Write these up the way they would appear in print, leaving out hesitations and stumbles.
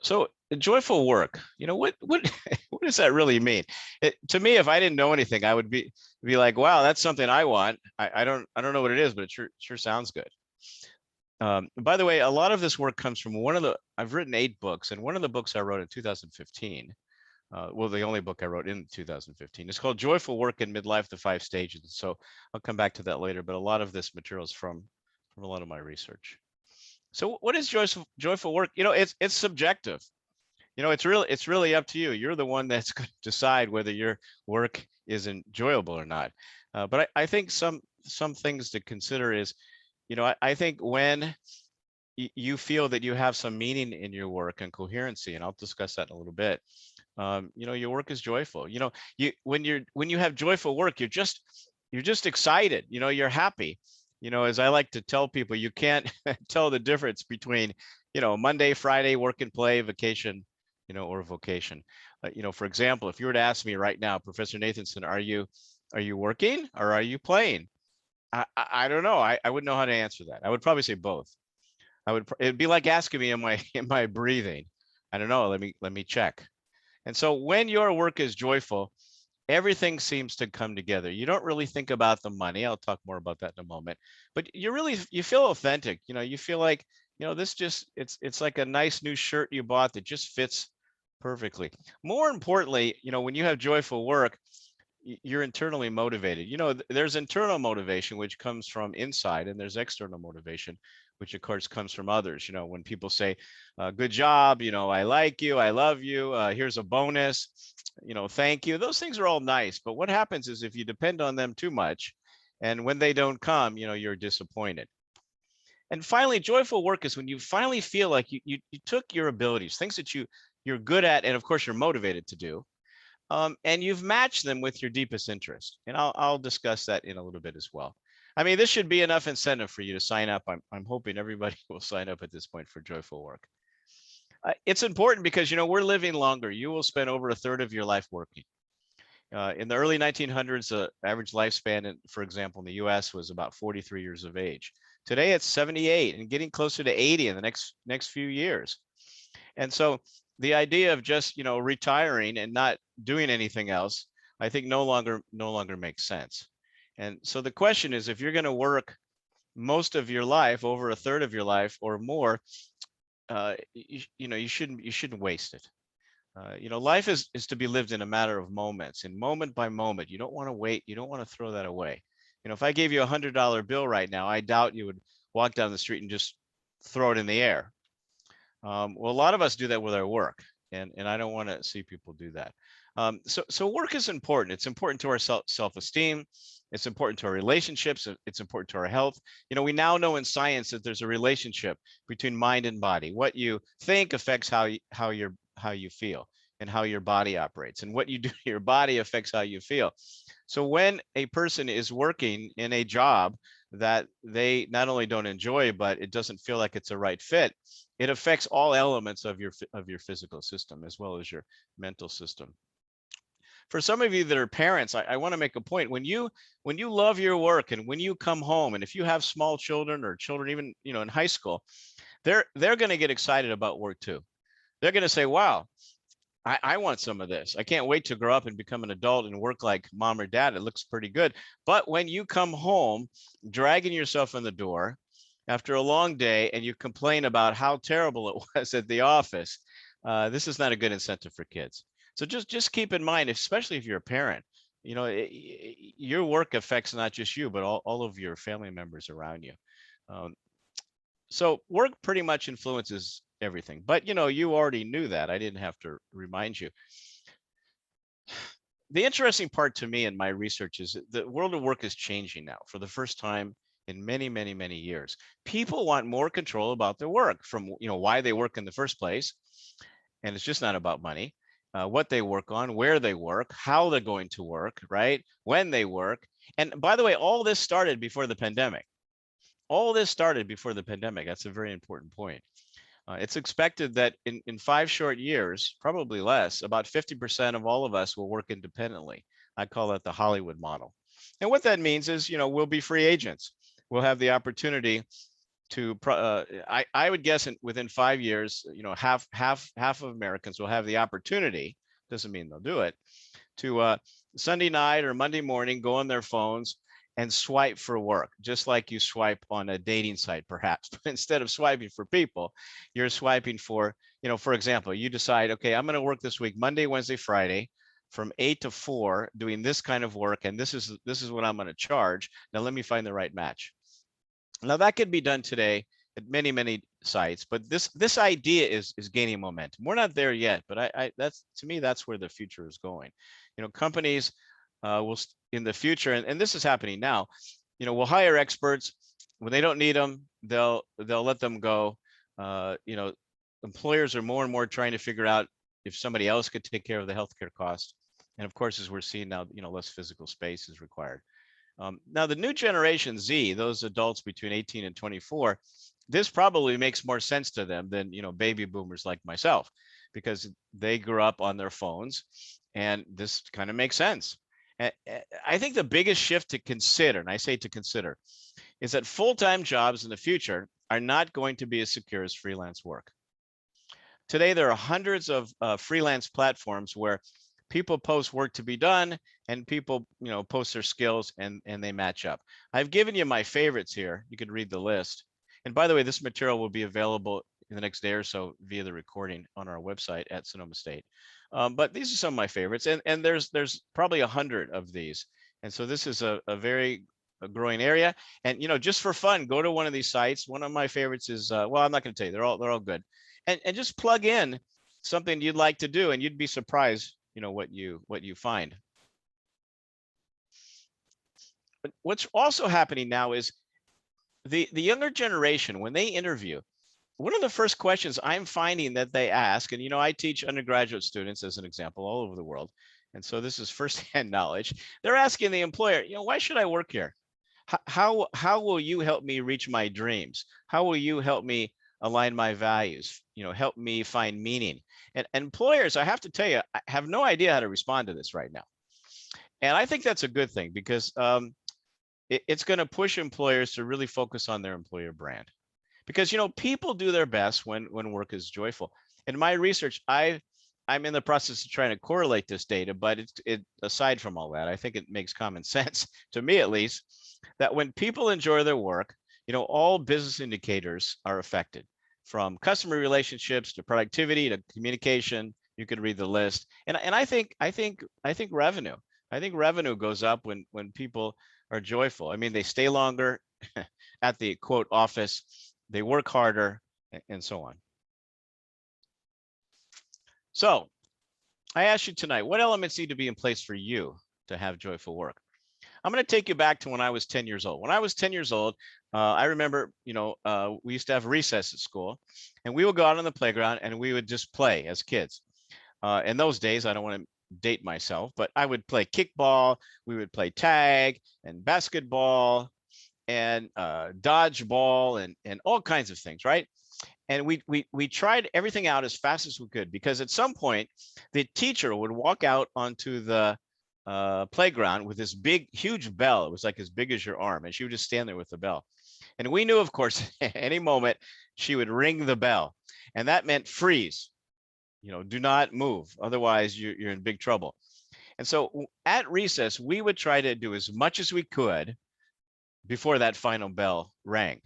So joyful work, what what does that really mean? To me, if I didn't know anything, I would be like, wow, that's something I want. I don't know what it is, but it sure sounds good. By the way, a lot of this work comes from I've written 8 books, and one of the books I wrote in 2015, well, the only book I wrote in 2015, is called Joyful Work in Midlife: The Five Stages. So I'll come back to that later, but a lot of this material is from a lot of my research. So what is joyful work? It's subjective. It's really up to you. You're the one that's going to decide whether your work is enjoyable or not. But I think some things to consider is, I think when you feel that you have some meaning in your work and coherency, and I'll discuss that in a little bit. Your work is joyful. When you have joyful work, you're just excited. You're happy. As I like to tell people, you can't tell the difference between, Monday, Friday, work and play, vacation, or vocation. For example, if you were to ask me right now, Professor Nathanson, are you working or are you playing? I don't know. I wouldn't know how to answer that. I would probably say both. It'd be like asking me, am I breathing? I don't know. Let me check. And so when your work is joyful, everything seems to come together. You don't really think about the money. I'll talk more about that in a moment. But you feel authentic. You feel like, this just it's like a nice new shirt you bought that just fits perfectly. More importantly, when you have joyful work, you're internally motivated. There's internal motivation, which comes from inside, and there's external motivation, which of course comes from others. When people say, good job, I like you, I love you, here's a bonus, thank you. Those things are all nice. But what happens is if you depend on them too much, and when they don't come, you're disappointed. And finally, joyful work is when you finally feel like you took your abilities, things that you're good at, and of course you're motivated to do, and you've matched them with your deepest interest. And I'll discuss that in a little bit as well. I mean, this should be enough incentive for you to sign up. I'm hoping everybody will sign up at this point for joyful work. It's important because, we're living longer. You will spend over a third of your life working. In the early 1900s, the average lifespan, for example, in the US was about 43 years of age. Today, it's 78 and getting closer to 80 in the next few years. And so the idea of just, retiring and not doing anything else, I think no longer makes sense. And so the question is, if you're going to work most of your life, over a third of your life or more, you shouldn't waste it. Life is to be lived in a matter of moments, and moment by moment. You don't want to wait. You don't want to throw that away. If I gave you $100 bill right now, I doubt you would walk down the street and just throw it in the air. Well, a lot of us do that with our work, and I don't want to see people do that. So work is important. It's important to our self-esteem. It's important to our relationships. It's important to our health. We now know in science that there's a relationship between mind and body. What you think affects how you feel and how your body operates, and what you do to your body affects how you feel. So when a person is working in a job that they not only don't enjoy, but it doesn't feel like it's a right fit, it affects all elements of your physical system as well as your mental system. For some of you that are parents, I want to make a point. When you love your work, and when you come home, and if you have small children or children even in high school, they're going to get excited about work too. They're going to say, wow, I want some of this. I can't wait to grow up and become an adult and work like mom or dad. It looks pretty good. But when you come home dragging yourself in the door after a long day, and you complain about how terrible it was at the office, this is not a good incentive for kids. So just keep in mind, especially if you're a parent, your work affects not just you, but all of your family members around you. Um, so work pretty much influences everything. But you already knew that. I didn't have to remind you. The interesting part to me in my research is that the world of work is changing now for the first time in many, many, many years. People want more control about their work, from why they work in the first place. And it's just not about money. What they work on, where they work, how they're going to work, right? When they work. And by the way, all this started before the pandemic. All this started before the pandemic. That's a very important point. It's expected that in 5 short years, probably less, about 50% of all of us will work independently. I call that the Hollywood model. And what that means is, we'll be free agents. We'll have the opportunity I would guess within 5 years, half of Americans will have the opportunity, doesn't mean they'll do it, to Sunday night or Monday morning go on their phones and swipe for work, just like you swipe on a dating site, perhaps. But instead of swiping for people, you're swiping for, for example, you decide, okay, I'm going to work this week, Monday, Wednesday, Friday, from 8 to 4, doing this kind of work, and this is what I'm going to charge. Now let me find the right match. Now that could be done today at many sites, but this idea is gaining momentum. We're not there yet, but that's, to me, that's where the future is going. Companies will in the future, and this is happening now, will hire experts when they don't need them. They'll let them go. Employers are more and more trying to figure out if somebody else could take care of the healthcare cost. And of course, as we're seeing now, less physical space is required. Now, the new generation Z, those adults between 18 and 24, this probably makes more sense to them than, baby boomers like myself, because they grew up on their phones, and this kind of makes sense. I think the biggest shift to consider, and I say to consider, is that full-time jobs in the future are not going to be as secure as freelance work. Today, there are hundreds of freelance platforms where people post work to be done, and people, post their skills, and they match up. I've given you my favorites here. You can read the list. And by the way, this material will be available in the next day or so via the recording on our website at Sonoma State. But these are some of my favorites, and there's probably 100 of these. And so this is a very growing area. And just for fun, go to one of these sites. One of my favorites is well, I'm not going to tell you. They're all good. And just plug in something you'd like to do, and you'd be surprised, what you find. But what's also happening now is the younger generation, when they interview, one of the first questions I'm finding that they ask, and I teach undergraduate students as an example all over the world, and so this is firsthand knowledge. They're asking the employer, why should I work here? How will you help me reach my dreams? How will you help me align my values? Help me find meaning. And employers, I have to tell you, I have no idea how to respond to this right now. And I think that's a good thing, because it's going to push employers to really focus on their employer brand. Because people do their best when work is joyful. In my research, I'm in the process of trying to correlate this data, but aside from all that, I think it makes common sense, to me at least, that when people enjoy their work, all business indicators are affected, from customer relationships to productivity to communication. You could read the list, and I think revenue. I think revenue goes up when people are joyful. I mean, they stay longer at the quote office, they work harder, and so on. So I ask you tonight, what elements need to be in place for you to have joyful work? I'm going to take you back to when I was 10 years old. When I was 10 years old, I remember, we used to have recess at school, and we would go out on the playground and we would just play as kids. In those days, I don't want to date myself, but I would play kickball, we would play tag and basketball and dodgeball and all kinds of things, right? And we tried everything out as fast as we could, because at some point the teacher would walk out onto the playground with this huge bell. It was like as big as your arm, and she would just stand there with the bell. And we knew, of course, at any moment she would ring the bell, and that meant freeze. Do not move, otherwise you're in big trouble. And so at recess, we would try to do as much as we could before that final bell rang.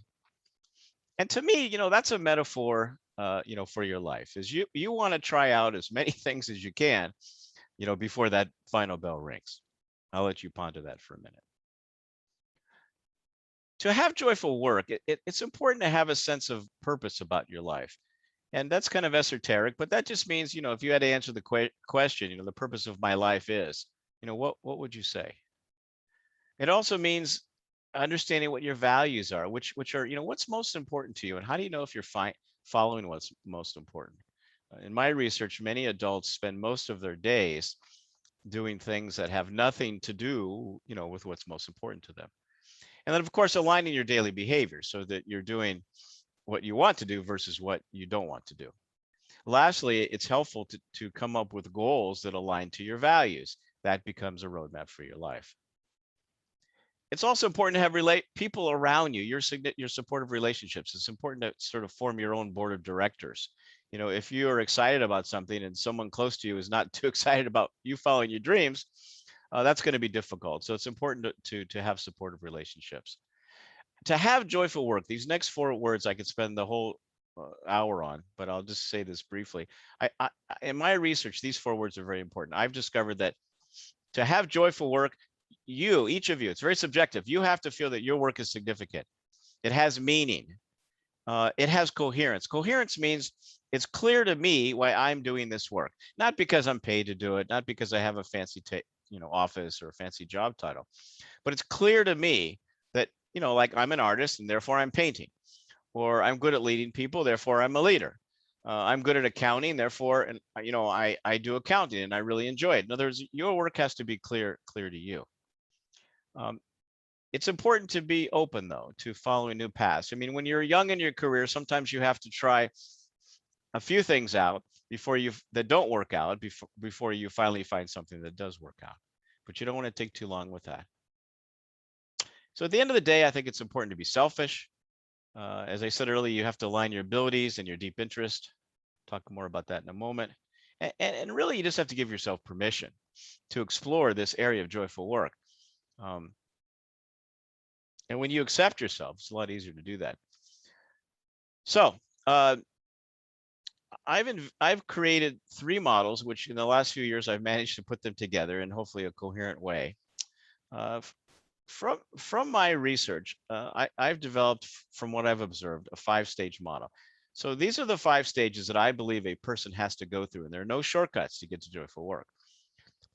And to me, that's a metaphor, for your life, is you want to try out as many things as you can, before that final bell rings. I'll let you ponder that for a minute. To have joyful work, it's important to have a sense of purpose about your life. And that's kind of esoteric, but that just means, if you had to answer the question, the purpose of my life is, what would you say? It also means understanding what your values are, which are, what's most important to you, and how do you know if you're following what's most important? In my research, many adults spend most of their days doing things that have nothing to do, with what's most important to them. And then, of course, aligning your daily behavior so that you're doing what you want to do versus what you don't want to do. Lastly, it's helpful to come up with goals that align to your values. That becomes a roadmap for your life. It's also important to have people around you, your supportive relationships. It's important to sort of form your own board of directors. You know, if you are excited about something and someone close to you is not too excited about you following your dreams, that's going to be difficult. So it's important to have supportive relationships. To have joyful work, these next 4 words I could spend the whole hour on, but I'll just say this briefly. In my research, these 4 words are very important. I've discovered that to have joyful work, each of you, it's very subjective. You have to feel that your work is significant. It has meaning. It has coherence. Coherence means it's clear to me why I'm doing this work, not because I'm paid to do it, not because I have a fancy office or a fancy job title, but it's clear to me that, like I'm an artist and therefore I'm painting, or I'm good at leading people, therefore I'm a leader. I'm good at accounting, therefore, and I do accounting and I really enjoy it. In other words, your work has to be clear to you. It's important to be open, though, to following new paths. I mean, when you're young in your career, sometimes you have to try a few things out that don't work out before you finally find something that does work out. But you don't want to take too long with that. So at the end of the day, I think it's important to be selfish. As I said earlier, you have to align your abilities and your deep interest. Talk more about that in a moment. And really, you just have to give yourself permission to explore this area of joyful work. And when you accept yourself, it's a lot easier to do that. So I've created 3 models, which in the last few years I've managed to put them together in hopefully a coherent way. From my research, I've developed, from what I've observed, a 5-stage model. So these are the 5 stages that I believe a person has to go through, and there are no shortcuts to get to joyful work.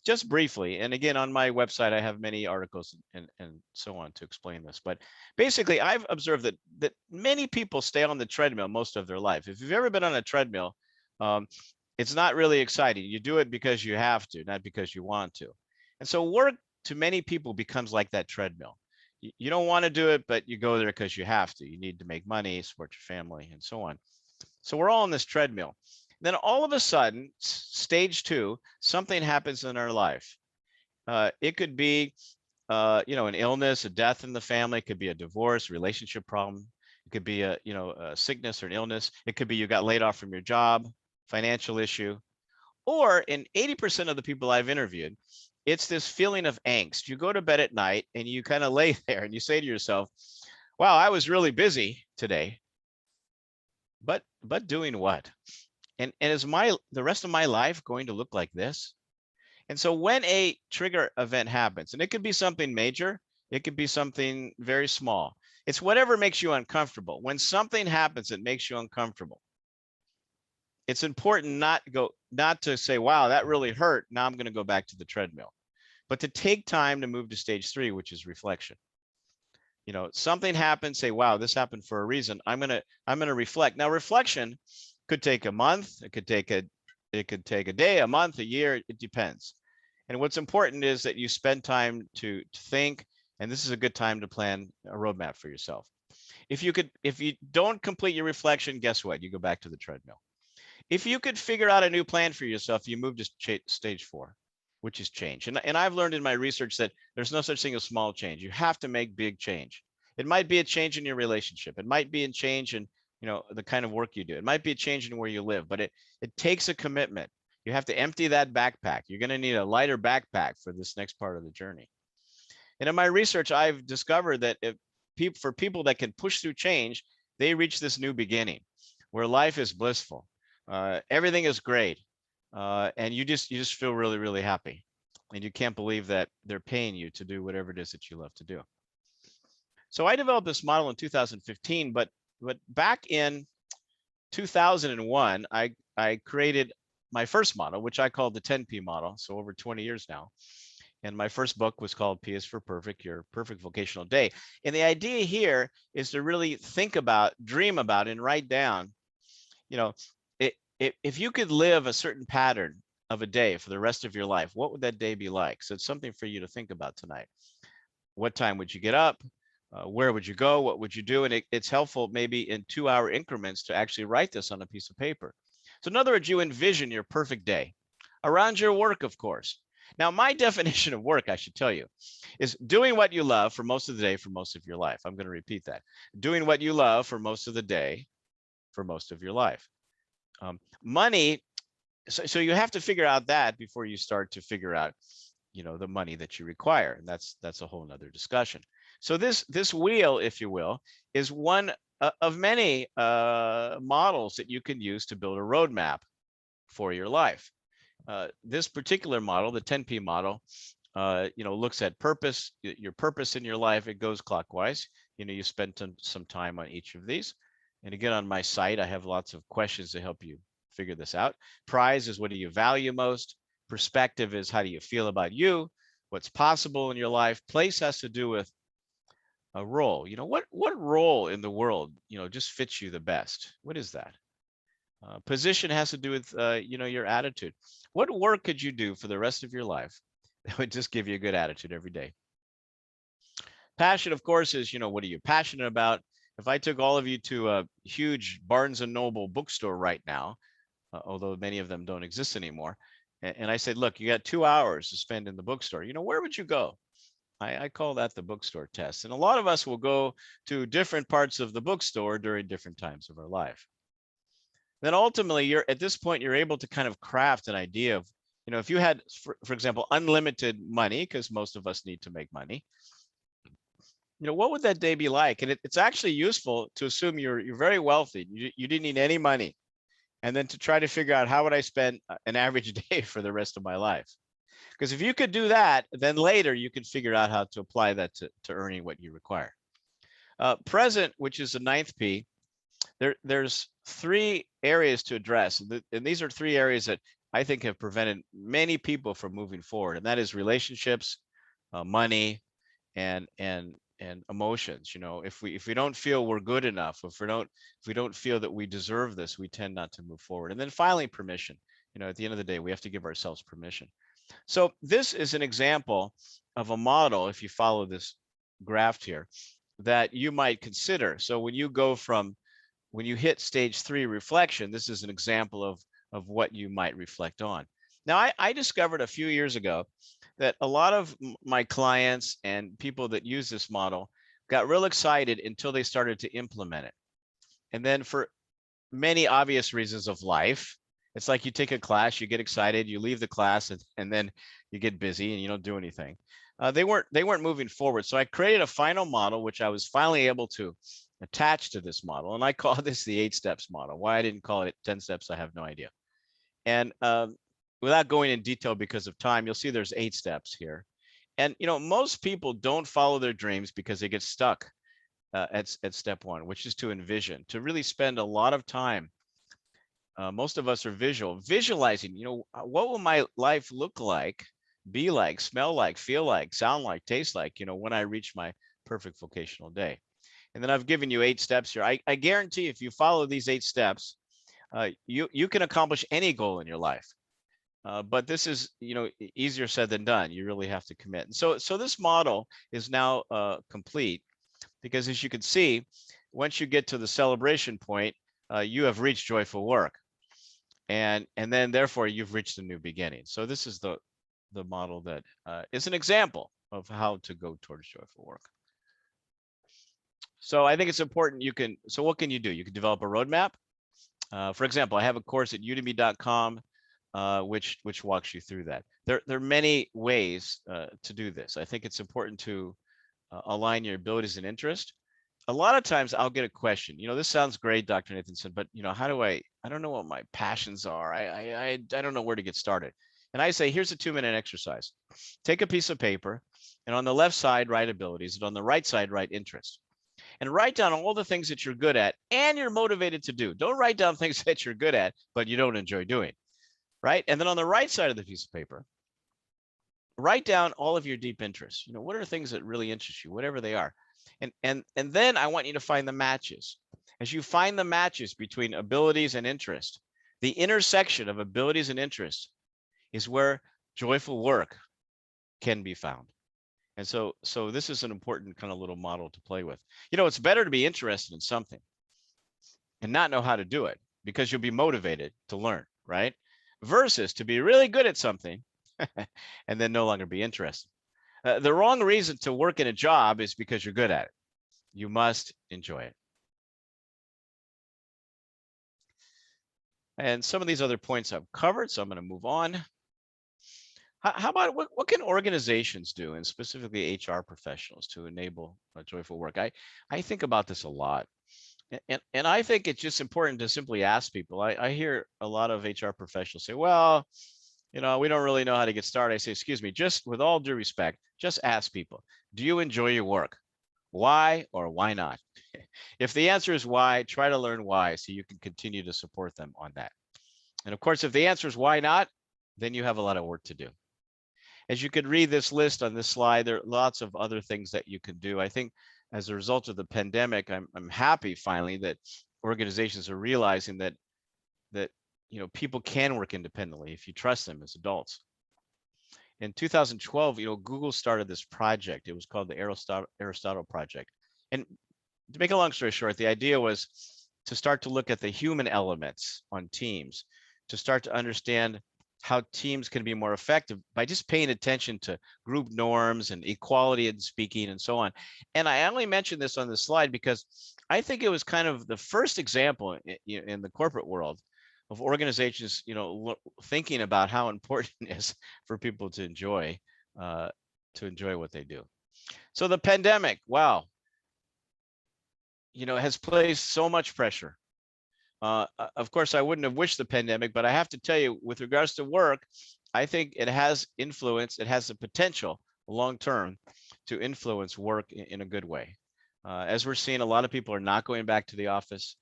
Just briefly, and again, on my website, I have many articles and so on to explain this. But basically, I've observed that many people stay on the treadmill most of their life. If you've ever been on a treadmill, it's not really exciting. You do it because you have to, not because you want to. And so work to many people becomes like that treadmill. You don't want to do it, but you go there because you have to. You need to make money, support your family, and so on. So we're all on this treadmill. Then all of a sudden, stage 2, something happens in our life. It could be, an illness, a death in the family. It could be a divorce, relationship problem. It could be a sickness or an illness. It could be you got laid off from your job, financial issue. Or in 80% of the people I've interviewed, it's this feeling of angst. You go to bed at night and you kind of lay there and you say to yourself, wow, I was really busy today. But doing what? And is the rest of my life going to look like this? And so when a trigger event happens, and it could be something major, it could be something very small. It's whatever makes you uncomfortable. When something happens that makes you uncomfortable, it's important not to say, wow, that really hurt. Now I'm going to go back to the treadmill, but to take time to move to stage 3, which is reflection. Something happened, say, wow, this happened for a reason. I'm going to reflect. Now, reflection could take a month. It could take a day, a month, a year. It depends. And what's important is that you spend time to think, and this is a good time to plan a roadmap for yourself. If you don't complete your reflection, guess what? You go back to the treadmill. If you could figure out a new plan for yourself, you move to stage 4, which is change. And I've learned in my research that there's no such thing as small change. You have to make big change. It might be a change in your relationship. It might be a change in the kind of work you do. It might be a change in where you live, but it takes a commitment. You have to empty that backpack. You're going to need a lighter backpack for this next part of the journey. And in my research, I've discovered that for people that can push through change, they reach this new beginning where life is blissful. Everything is great. And you just feel really, really happy. And you can't believe that they're paying you to do whatever it is that you love to do. So I developed this model in 2015, but back in 2001, I created my first model, which I called the 10P model. So over 20 years now. And my first book was called P is for Perfect, Your Perfect Vocational Day. And the idea here is to really think about, dream about, and write down, if you could live a certain pattern of a day for the rest of your life, what would that day be like? So it's something for you to think about tonight. What time would you get up? Where would you go? What would you do? And it's helpful maybe in 2-hour increments to actually write this on a piece of paper. So in other words, you envision your perfect day around your work, of course. Now, my definition of work, I should tell you, is doing what you love for most of the day for most of your life. I'm going to repeat that. Doing what you love for most of the day for most of your life. Money, so you have to figure out that before you start to figure out, the money that you require. And that's a whole nother discussion. So this wheel, if you will, is one of many models that you can use to build a roadmap for your life. This particular model, the 10P model, looks at purpose, your purpose in your life. It goes clockwise. You spend some time on each of these. And again, on my site, I have lots of questions to help you figure this out. Prize is, what do you value most? Perspective is, how do you feel about you? What's possible in your life? Place has to do with a role. What role in the world, just fits you the best? What is that? Position has to do with, your attitude. What work could you do for the rest of your life that would just give you a good attitude every day? Passion, of course, is, what are you passionate about? If I took all of you to a huge Barnes and Noble bookstore right now, although many of them don't exist anymore, and I said, look, you got 2 hours to spend in the bookstore, where would you go? I call that the bookstore test. And a lot of us will go to different parts of the bookstore during different times of our life. Then ultimately, at this point, you're able to kind of craft an idea of, if you had, for example, unlimited money, because most of us need to make money, what would that day be like? And it's actually useful to assume you're very wealthy. You didn't need any money. And then to try to figure out, how would I spend an average day for the rest of my life? Because if you could do that, then later you can figure out how to apply that to earning what you require. Present, which is the 9th P, there's 3 areas to address. And these are 3 areas that I think have prevented many people from moving forward. And that is relationships, money, and emotions. If we don't feel we're good enough, if we don't feel that we deserve this, we tend not to move forward. And then finally, permission. At the end of the day, we have to give ourselves permission. So this is an example of a model, if you follow this graph here, that you might consider. So when you hit stage 3 reflection, this is an example of what you might reflect on. Now, I discovered a few years ago that a lot of my clients and people that use this model got real excited until they started to implement it. And then, for many obvious reasons of life, it's like you take a class, you get excited, you leave the class, and then you get busy and you don't do anything. They weren't moving forward. So I created a final model, which I was finally able to attach to this model. And I call this the 8 steps model. Why I didn't call it 10 steps, I have no idea. And without going in detail because of time, you'll see there's 8 steps here. And most people don't follow their dreams because they get stuck at step 1, which is to envision, to really spend a lot of time. Most of us are visualizing, what will my life look like, be like, smell like, feel like, sound like, taste like, when I reach my perfect vocational day. And then I've given you 8 steps here. I guarantee if you follow these 8 steps, you can accomplish any goal in your life. But this is, easier said than done. You really have to commit. And so this model is now complete, because as you can see, once you get to the celebration point, you have reached joyful work. And then therefore you've reached a new beginning. So this is the model that is an example of how to go towards joyful work. So I think it's important. So what can you do? You can develop a roadmap. For example, I have a course at udemy.com, which walks you through that. There are many ways to do this. I think it's important to align your abilities and interest. A lot of times I'll get a question, this sounds great, Dr. Nathanson, but how do I don't know what my passions are. I don't know where to get started. And I say, here's a 2-minute exercise. Take a piece of paper, and on the left side, write abilities, and on the right side, write interest. And write down all the things that you're good at and you're motivated to do. Don't write down things that you're good at, but you don't enjoy doing, right? And then on the right side of the piece of paper, write down all of your deep interests. What are things that really interest you, whatever they are. And then I want you to find the matches. As you find the matches between abilities and interest, the intersection of abilities and interest is where joyful work can be found. And so this is an important kind of little model to play with. It's better to be interested in something and not know how to do it, because you'll be motivated to learn, right? Versus to be really good at something and then no longer be interested. The wrong reason to work in a job is because you're good at it. You must enjoy it. And some of these other points I've covered, so I'm going to move on. How about what can organizations do, and specifically HR professionals, to enable joyful work? I think about this a lot. And I think it's just important to simply ask people. I hear a lot of HR professionals say, well, we don't really know how to get started. I say, excuse me, just with all due respect, just ask people, do you enjoy your work? Why or why not? If the answer is why, try to learn why so you can continue to support them on that. And of course, if the answer is why not, then you have a lot of work to do. As you could read this list on this slide, there are lots of other things that you can do. I think as a result of the pandemic, I'm happy finally that organizations are realizing that people can work independently if you trust them as adults. In 2012, Google started this project. It was called the Aristotle Project. And to make a long story short, the idea was to start to look at the human elements on teams, to start to understand how teams can be more effective by just paying attention to group norms and equality in speaking and so on. And I only mentioned this on the slide because I think it was kind of the first example in the corporate world of organizations, thinking about how important it is for people to enjoy what they do. So the pandemic, wow, has placed so much pressure. Of course, I wouldn't have wished the pandemic, but I have to tell you, with regards to work, I think it has influence. It has the potential long-term to influence work in a good way. As we're seeing, a lot of people are not going back to the office.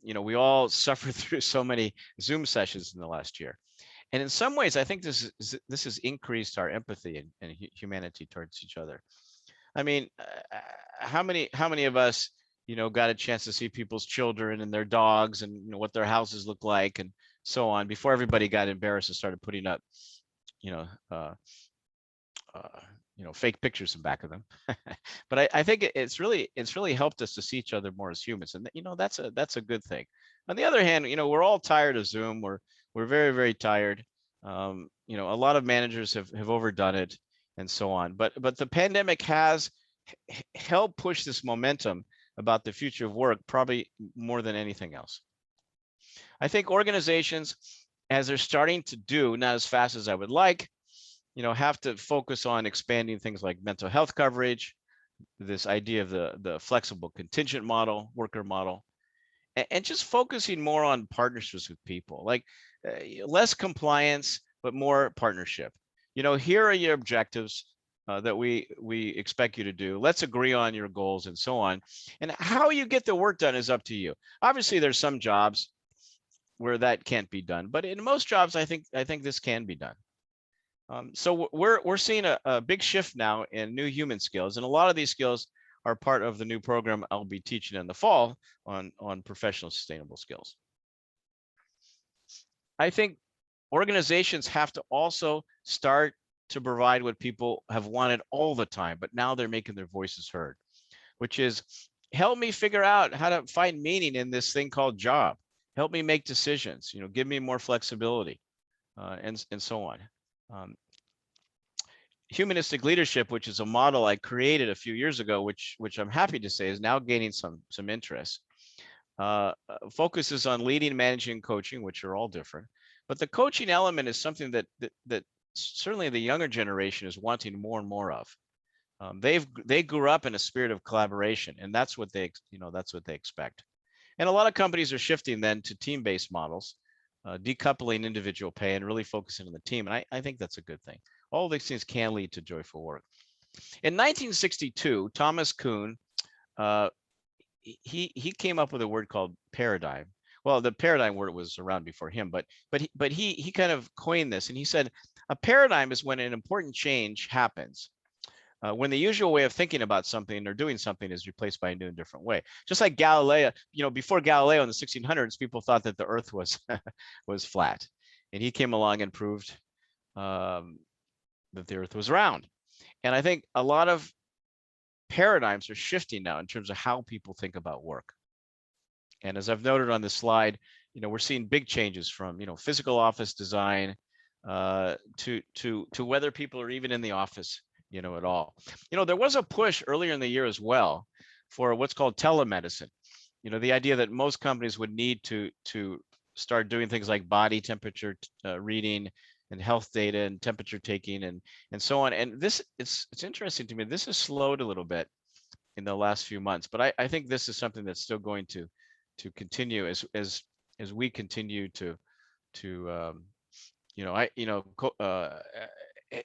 We all suffered through so many Zoom sessions in the last year. And in some ways, I think this has increased our empathy and humanity towards each other. I mean, how many of us, got a chance to see people's children and their dogs and what their houses look like and so on before everybody got embarrassed and started putting up, fake pictures in back of them. But I think it's really helped us to see each other more as humans, and that's a good thing. On the other hand, we're all tired of Zoom. We're very, very tired. A lot of managers have overdone it and so on. But the pandemic has helped push this momentum about the future of work, probably more than anything else. I think organizations, as they're starting to do, not as fast as I would like, have to focus on expanding things like mental health coverage, this idea of the flexible contingent model, worker model, and just focusing more on partnerships with people, like less compliance, but more partnership. Here are your objectives that we expect you to do. Let's agree on your goals and so on. And how you get the work done is up to you. Obviously, there's some jobs where that can't be done, but in most jobs, I think this can be done. So we're seeing a big shift now in new human skills, and a lot of these skills are part of the new program I'll be teaching in the fall on professional sustainable skills. I think organizations have to also start to provide what people have wanted all the time, but now they're making their voices heard, which is, help me figure out how to find meaning in this thing called job. Help me make decisions, give me more flexibility, and so on. Humanistic leadership, which is a model I created a few years ago, which I'm happy to say is now gaining some interest, focuses on leading, managing, coaching, which are all different. But the coaching element is something that certainly the younger generation is wanting more and more of. They grew up in a spirit of collaboration, and that's what they expect. And a lot of companies are shifting then to team-based models, decoupling individual pay and really focusing on the team. And I think that's a good thing. All these things can lead to joyful work. In 1962, Thomas Kuhn, he came up with a word called paradigm. Well, the paradigm word was around before him, but he kind of coined this, and he said a paradigm is when an important change happens. When the usual way of thinking about something or doing something is replaced by a new and different way. Just like Galileo, before Galileo in the 1600s, people thought that the earth was was flat, and he came along and proved that the earth was round. And I think a lot of paradigms are shifting now in terms of how people think about work. And as I've noted on this slide, we're seeing big changes from, physical office design to whether people are even in the office, at all. There was a push earlier in the year as well for what's called telemedicine. The idea that most companies would need to start doing things like body temperature reading and health data and temperature taking and so on. And this it's interesting to me. This has slowed a little bit in the last few months, but I think this is something that's still going to continue as we continue to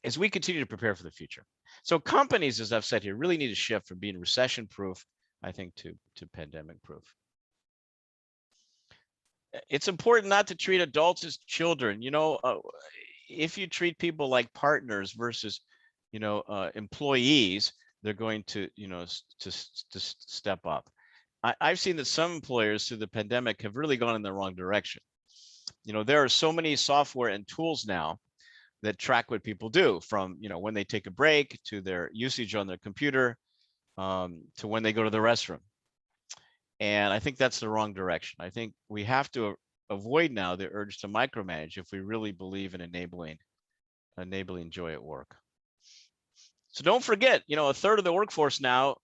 as we continue to prepare for the future. So companies, as I've said here, really need to shift from being recession proof, I think, to pandemic proof. It's important not to treat adults as children. If you treat people like partners versus employees, they're going to step up. I've seen that some employers through the pandemic have really gone in the wrong direction. There are so many software and tools now that track what people do, from when they take a break to their usage on their computer, to when they go to the restroom. And I think that's the wrong direction. I think we have to avoid now the urge to micromanage if we really believe in enabling joy at work. So don't forget, a third of the workforce now,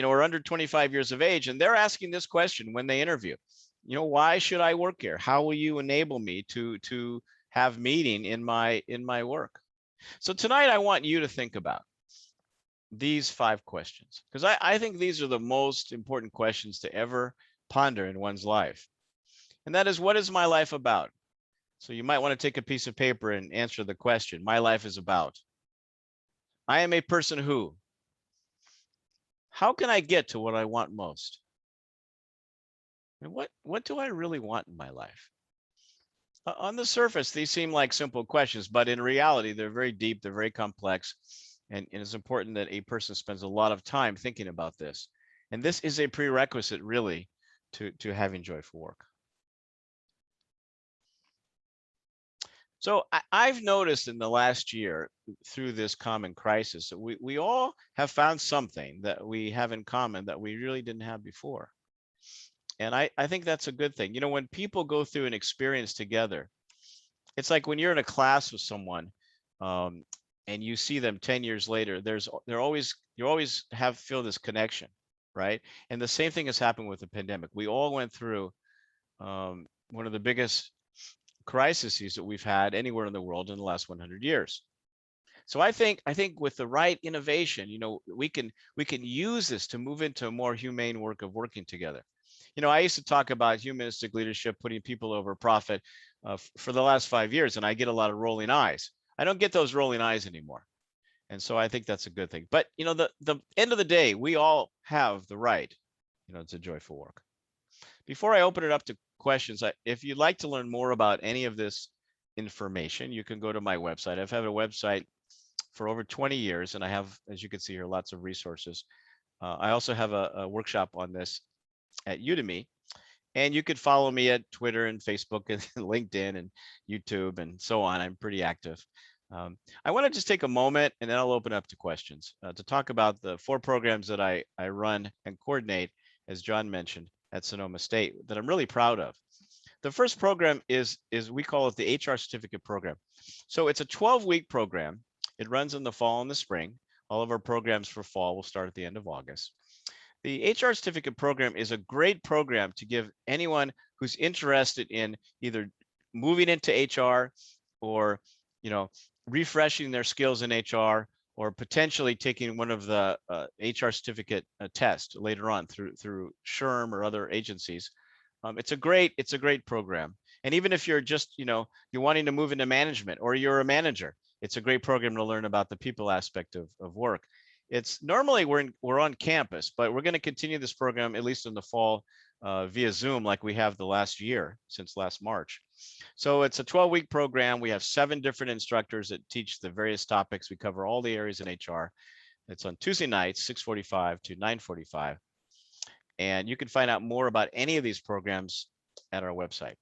are under 25 years of age, and they're asking this question when they interview. Why should I work here? How will you enable me to have meaning in my work? So tonight I want you to think about these 5 questions, because I think these are the most important questions to ever ponder in one's life. And that is, what is my life about? So you might want to take a piece of paper and answer the question. My life is about. I am a person who. How can I get to what I want most? And what do I really want in my life? On the surface, these seem like simple questions, but in reality, they're very deep, they're very complex, and it's important that a person spends a lot of time thinking about this. And this is a prerequisite, really, to having joyful work. So I've noticed in the last year, through this common crisis, that we all have found something that we have in common that we really didn't have before. And I think that's a good thing. When people go through an experience together, it's like when you're in a class with someone, and you see them 10 years later, you always feel this connection, right? And the same thing has happened with the pandemic. We all went through one of the biggest crises that we've had anywhere in the world in the last 100 years. So I think with the right innovation, we can use this to move into a more humane work of working together. I used to talk about humanistic leadership, putting people over profit, for the last 5 years, and I get a lot of rolling eyes. I don't get those rolling eyes anymore. And so I think that's a good thing. But, the end of the day, we all have the right, to joyful work. Before I open it up to questions, if you'd like to learn more about any of this information, you can go to my website. I've had a website for over 20 years, and I have, as you can see here, lots of resources. I also have a workshop on this at Udemy, and you could follow me at Twitter and Facebook and LinkedIn and YouTube and so on. I'm pretty active. I want to just take a moment, and then I'll open up to questions, to talk about the 4 programs that I run and coordinate, as John mentioned, at Sonoma State, that I'm really proud of. The first program is we call it the HR Certificate Program. So it's a 12-week program. It runs in the fall and the spring. All of our programs for fall will start at the end of August. The HR Certificate Program is a great program to give anyone who's interested in either moving into HR, or refreshing their skills in HR, or potentially taking one of the HR certificate test later on through SHRM or other agencies. It's a great program. And even if you're just you're wanting to move into management, or you're a manager, it's a great program to learn about the people aspect of work. It's normally we're on campus, but we're going to continue this program at least in the fall via Zoom, like we have the last year, since last March. So it's a 12-week program. We have 7 different instructors that teach the various topics. We cover all the areas in HR. It's on Tuesday nights, 6:45 to 9:45. And you can find out more about any of these programs at our website.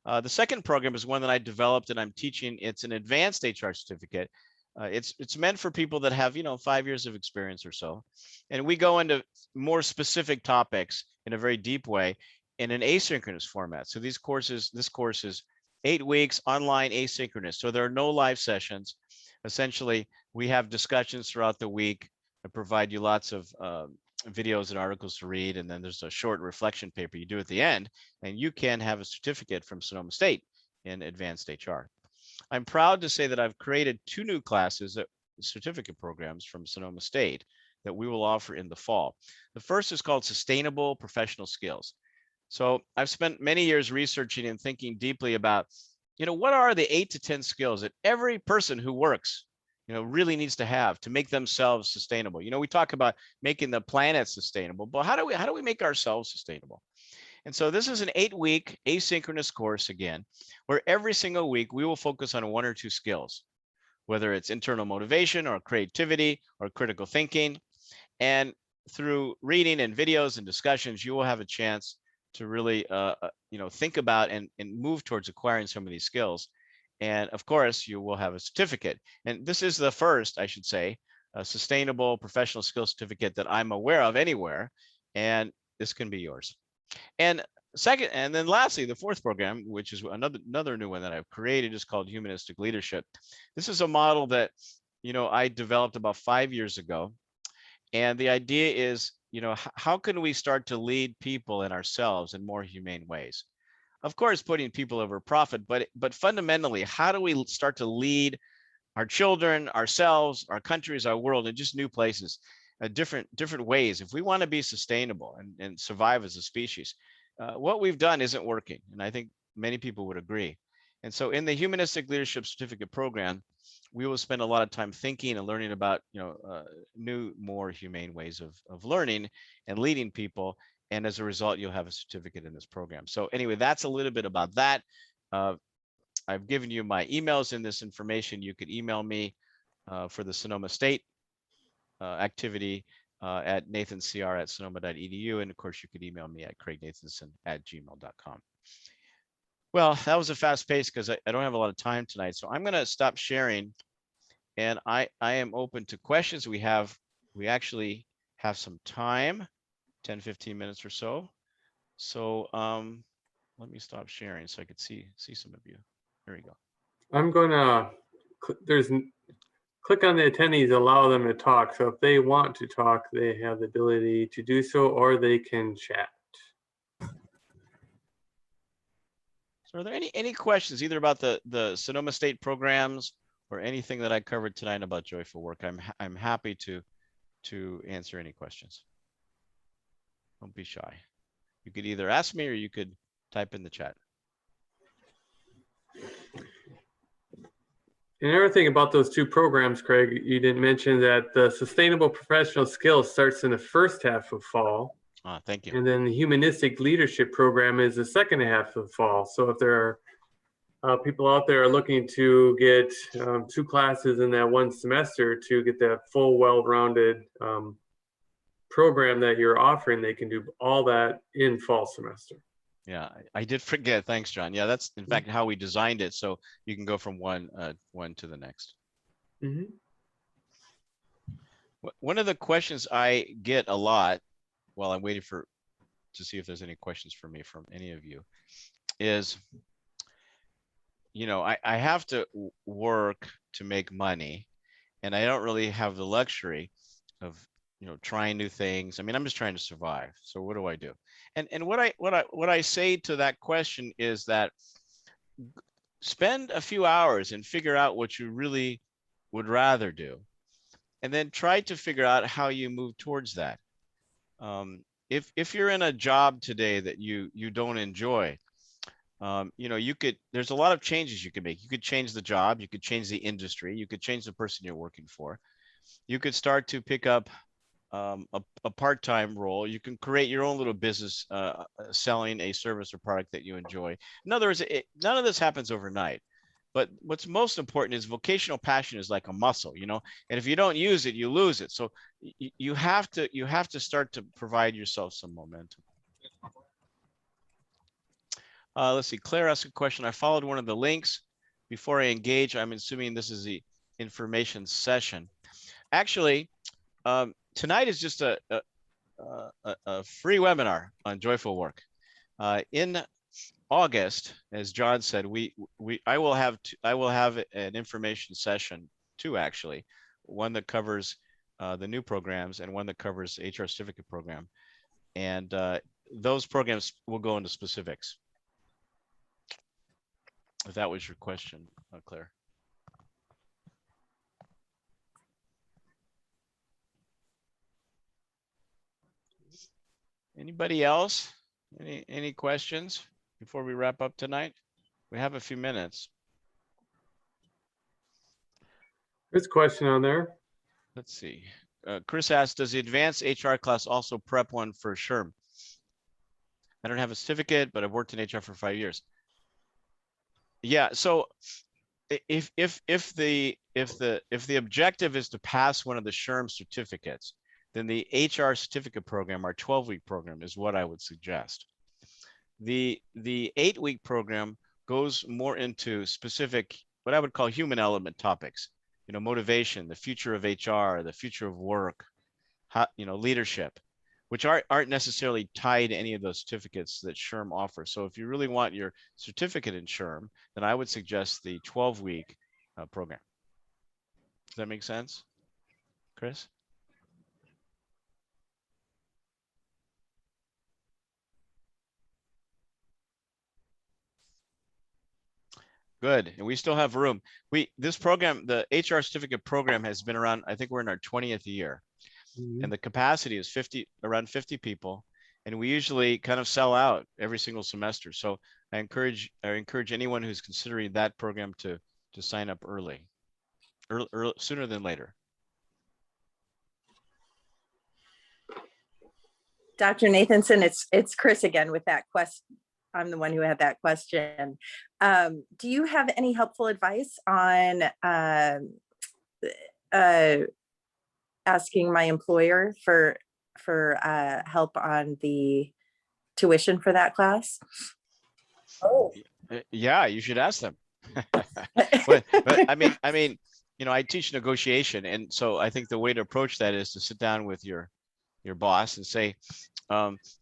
The second program is one that I developed and I'm teaching. It's an advanced HR certificate. It's meant for people that have 5 years of experience or so, and we go into more specific topics in a very deep way in an asynchronous format. So this course is 8 weeks online asynchronous. So there are no live sessions. Essentially, we have discussions throughout the week that provide you lots of videos and articles to read. And then there's a short reflection paper you do at the end, and you can have a certificate from Sonoma State in advanced HR. I'm proud to say that I've created 2 new classes, certificate programs from Sonoma State that we will offer in the fall. The first is called Sustainable Professional Skills. So I've spent many years researching and thinking deeply about, what are the 8 to 10 skills that every person who works, really needs to have to make themselves sustainable. We talk about making the planet sustainable, but how do we make ourselves sustainable? And so this is an 8-week asynchronous course, again, where every single week we will focus on 1 or 2 skills, whether it's internal motivation or creativity or critical thinking. And through reading and videos and discussions, you will have a chance to really, think about and move towards acquiring some of these skills. And of course, you will have a certificate. And this is the first, I should say, a sustainable professional skill certificate that I'm aware of anywhere. And this can be yours. And second, and then lastly, the 4th program, which is another new one that I've created, is called Humanistic Leadership. This is a model that, I developed about 5 years ago. And the idea is, how can we start to lead people and ourselves in more humane ways? Of course, putting people over profit, but fundamentally, how do we start to lead our children, ourselves, our countries, our world in just new places, different ways? If we want to be sustainable and survive as a species, what we've done isn't working. And I think many people would agree. And so in the Humanistic Leadership Certificate program, we will spend a lot of time thinking and learning about, new, more humane ways of learning and leading people. And as a result, you'll have a certificate in this program. So anyway, that's a little bit about that. I've given you my emails in this information. You could email me for the Sonoma State activity at nathancr@sonoma.edu. And of course, you could email me at craignathanson@gmail.com. Well, that was a fast pace because I don't have a lot of time tonight. So I'm going to stop sharing. And I am open to questions. We actually have some time, 10, 15 minutes or so. So let me stop sharing so I could see some of you. There we go. I'm going to, click on the attendees, allow them to talk. So if they want to talk, they have the ability to do so, or they can chat. So are there any questions either about the Sonoma State programs or anything that I covered tonight about Joyful Work? I'm happy to answer any questions. Don't be shy. You could either ask me or you could type in the chat. Another thing about those 2 programs, Craig, you didn't mention that the Sustainable Professional Skills starts in the first half of fall. Thank you. And then the Humanistic Leadership program is the second half of fall. So if there are people out there are looking to get 2 classes in that 1 semester to get that full, well-rounded program that you're offering, they can do all that in fall semester. Yeah, I did forget. Thanks, John. Yeah, that's in fact how we designed it. So you can go from one to the next. Mm-hmm. One of the questions I get a lot while I'm waiting to see if there's any questions for me from any of you is, I have to work to make money, and I don't really have the luxury of, trying new things. I mean, I'm just trying to survive. So what do I do? And what I say to that question is that spend a few hours and figure out what you really would rather do, and then try to figure out how you move towards that. If you're in a job today that you don't enjoy, there's a lot of changes you can make. You could change the job, you could change the industry, you could change the person you're working for. You could start to pick up a part-time role. You can create your own little business selling a service or product that you enjoy. In other words, none of this happens overnight. But what's most important is vocational passion is like a muscle, and if you don't use it, you lose it. So you have to start to provide yourself some momentum. Let's see, Claire asked a question. I followed one of the links before I engage. I'm assuming this is the information session. Actually, tonight is just a free webinar on Joyful Work. In August, as John said, I will have an information session, two actually, one that covers the new programs and one that covers HR certificate program, and those programs will go into specifics. If that was your question, Claire. Anybody else? Any questions before we wrap up tonight? We have a few minutes. There's a question on there. Let's see. Chris asked, does the advanced HR class also prep one for SHRM? I don't have a certificate, but I've worked in HR for 5 years. Yeah, so if the objective is to pass one of the SHRM certificates, then the HR certificate program, our 12-week program, is what I would suggest. The 8-week program goes more into specific, what I would call human element topics. You know, motivation, the future of HR, the future of work, how, you know, leadership, which aren't necessarily tied to any of those certificates that SHRM offers. So if you really want your certificate in SHRM, then I would suggest the 12-week program. Does that make sense, Chris? Good, and we still have room. This program, the HR certificate program, has been around, I think we're in our 20th year. And the capacity is around 50 people, and we usually kind of sell out every single semester. So I encourage anyone who's considering that program to sign up early, sooner than later. Dr. Nathanson, it's Chris again with that question. I'm the one who had that question. Do you have any helpful advice on asking my employer for help on the tuition for that class? Oh, yeah, you should ask them. but I mean, you know, I teach negotiation, and so I think the way to approach that is to sit down with your boss and say,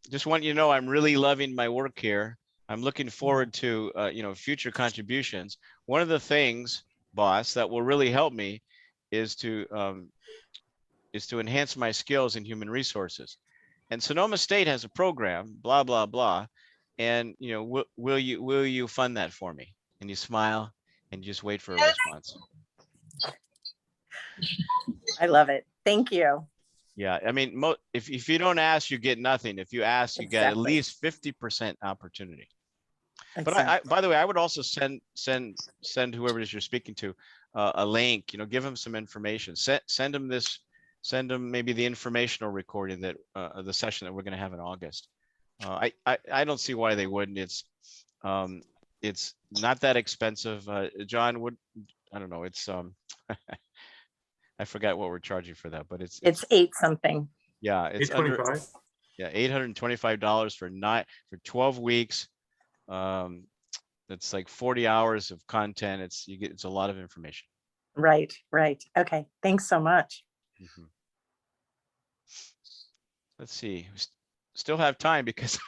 just want you to know I'm really loving my work here. I'm looking forward to you know, future contributions. One of the things, boss, that will really help me is to enhance my skills in human resources. And Sonoma State has a program, blah blah blah, and you know, will you fund that for me? And you smile and just wait for a response. I love it. Thank you. Yeah, I mean, if you don't ask, you get nothing. If you ask, you get at least 50% opportunity. But by the way, I would also send whoever it is you're speaking to a link. You know, give them some information. Send them maybe the informational recording that the session that we're going to have in August. I don't see why they wouldn't. It's not that expensive. John, I don't know. It's I forgot what we're charging for that, but it's 8 something. Yeah, it's $825. Yeah, $825 for 12 weeks. That's like 40 hours of content. It's a lot of information. Right. Okay. Thanks so much. Mm-hmm. Let's see. We still have time because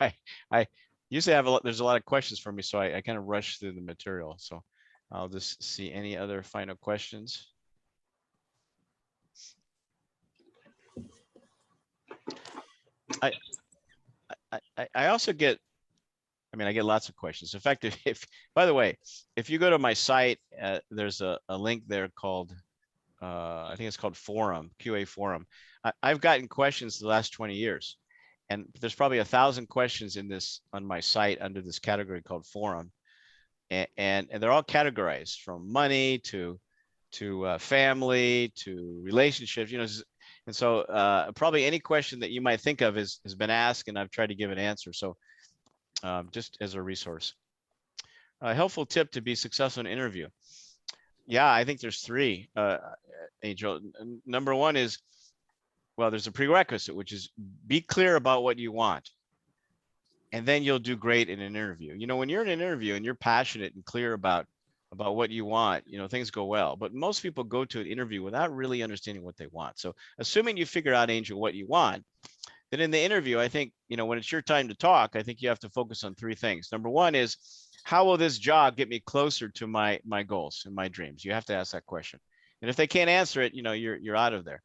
I usually have there's a lot of questions for me, so I kind of rush through the material. So I'll just see any other final questions. I also get, I get lots of questions. In fact, by the way, if you go to my site, there's a link there called, I think it's called Forum, QA Forum. I've gotten questions the last 20 years, and there's probably 1,000 questions on my site under this category called Forum, and they're all categorized from money to family to relationships, you know. And so probably any question that you might think of has been asked, and I've tried to give an answer. So just as a resource. A helpful tip to be successful in an interview. Yeah, I think there's 3, Angel. Number 1 is, well, there's a prerequisite, which is be clear about what you want. And then you'll do great in an interview. You know, when you're in an interview and you're passionate and clear about what you want, you know, things go well. But most people go to an interview without really understanding what they want. So assuming you figure out, Angel, what you want, then in the interview, I think, when it's your time to talk, I think you have to focus on three things. Number one is, how will this job get me closer to my goals and my dreams? You have to ask that question. And if they can't answer it, you're out of there.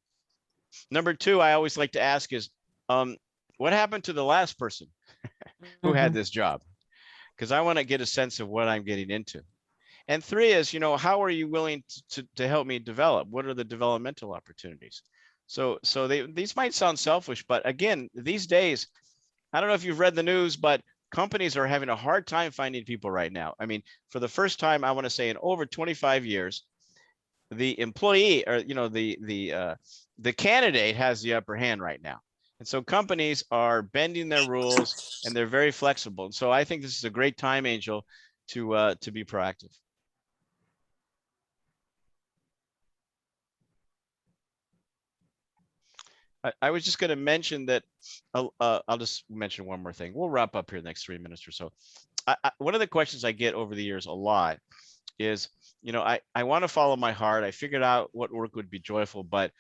Number two, I always like to ask is, what happened to the last person who had this job? Because I want to get a sense of what I'm getting into. And three is, how are you willing to help me develop? What are the developmental opportunities? So these might sound selfish, but again, these days, I don't know if you've read the news, but companies are having a hard time finding people right now. I mean, for the first time, I want to say in over 25 years, the employee, or the candidate has the upper hand right now. And so companies are bending their rules, and they're very flexible. And so I think this is a great time, Angel, to be proactive. I was just going to mention that I'll just mention one more thing. We'll wrap up here the next 3 minutes or so. One of the questions I get over the years a lot is, I want to follow my heart. I figured out what work would be joyful, but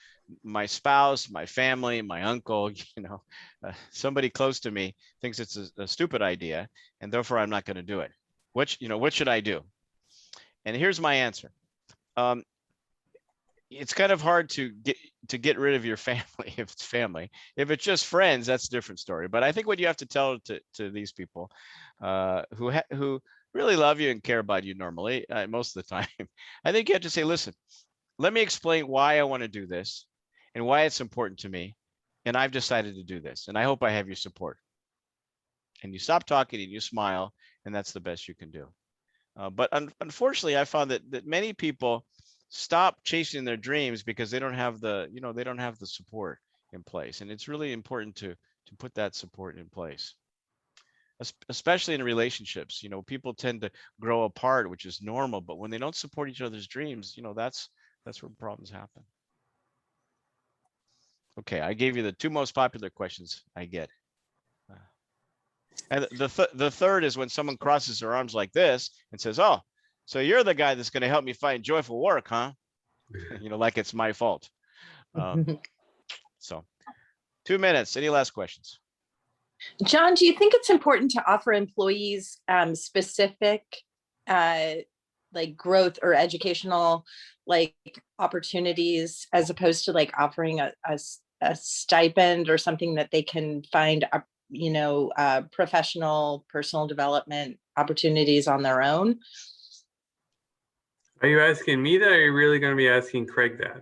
my spouse, my family, my uncle, somebody close to me thinks it's a stupid idea, and therefore I'm not going to do it. What should I do? And here's my answer. It's kind of hard to get rid of your family if it's family. If it's just friends, that's a different story. But I think what you have to tell to these people who really love you and care about you normally, most of the time, I think you have to say, listen, let me explain why I want to do this and why it's important to me. And I've decided to do this, and I hope I have your support. And you stop talking and you smile, and that's the best you can do. But unfortunately, I found that many people stop chasing their dreams because they don't have the support in place. And it's really important to put that support in place, especially in relationships. People tend to grow apart, which is normal, but when they don't support each other's dreams, that's where problems happen. Okay, I gave you the two most popular questions I get. And the third is when someone crosses their arms like this and says, oh, so you're the guy that's going to help me find joyful work, huh? Like it's my fault. So 2 minutes. Any last questions? John, do you think it's important to offer employees specific like growth or educational like opportunities, as opposed to like offering a stipend or something that they can find professional personal development opportunities on their own? Are you asking me that, or are you really going to be asking Craig that?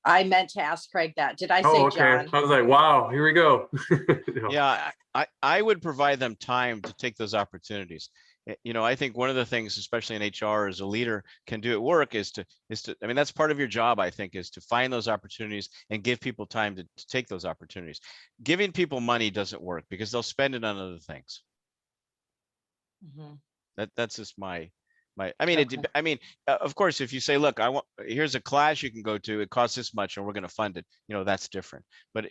I meant to ask Craig that. Did I say Oh, okay. John? I was like, wow, here we go. No. Yeah, I would provide them time to take those opportunities. I think one of the things, especially in HR, as a leader can do at work is to, I mean, that's part of your job, I think, is to find those opportunities and give people time to take those opportunities. Giving people money doesn't work because they'll spend it on other things. That's just my, I mean, Okay. of course, if you say, look, here's a class you can go to, it costs this much and we're going to fund it, that's different. But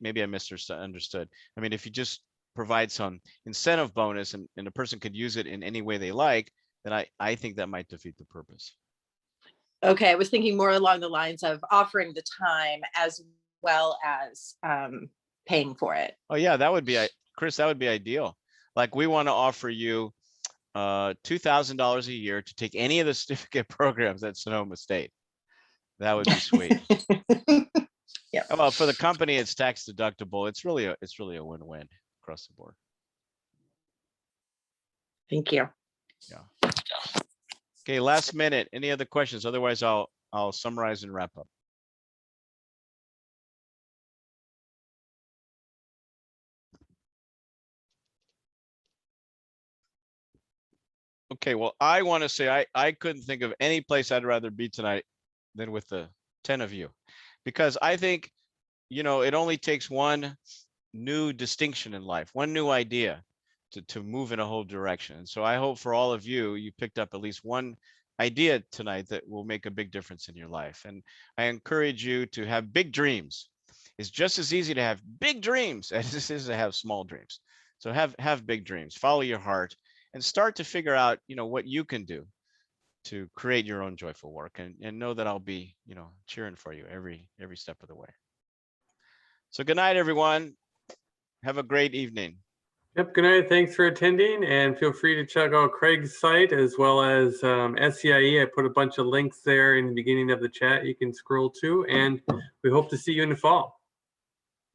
maybe I misunderstood. I mean, if you just provide some incentive bonus and a person could use it in any way they like, then I think that might defeat the purpose. Okay, I was thinking more along the lines of offering the time as well as paying for it. Oh yeah, that would be, Chris, that would be ideal. Like, we want to offer you $2,000 a year to take any of the certificate programs at Sonoma State. That would be sweet. Yeah. Well, for the company, it's tax deductible. It's really a win-win across the board. Thank you. Yeah. Okay, last minute. Any other questions? Otherwise, I'll summarize and wrap up. Okay, well, I want to say I couldn't think of any place I'd rather be tonight than with the 10 of you, because I think, it only takes one new distinction in life, one new idea to move in a whole direction. And so I hope for all of you, you picked up at least one idea tonight that will make a big difference in your life. And I encourage you to have big dreams. It's just as easy to have big dreams as it is to have small dreams. So have big dreams, follow your heart, and start to figure out, what you can do to create your own joyful work, and know that I'll be, cheering for you every step of the way. So good night, everyone. Have a great evening. Yep, good night. Thanks for attending, and feel free to check out Craig's site as well as SCIE. I put a bunch of links there in the beginning of the chat you can scroll to, and we hope to see you in the fall.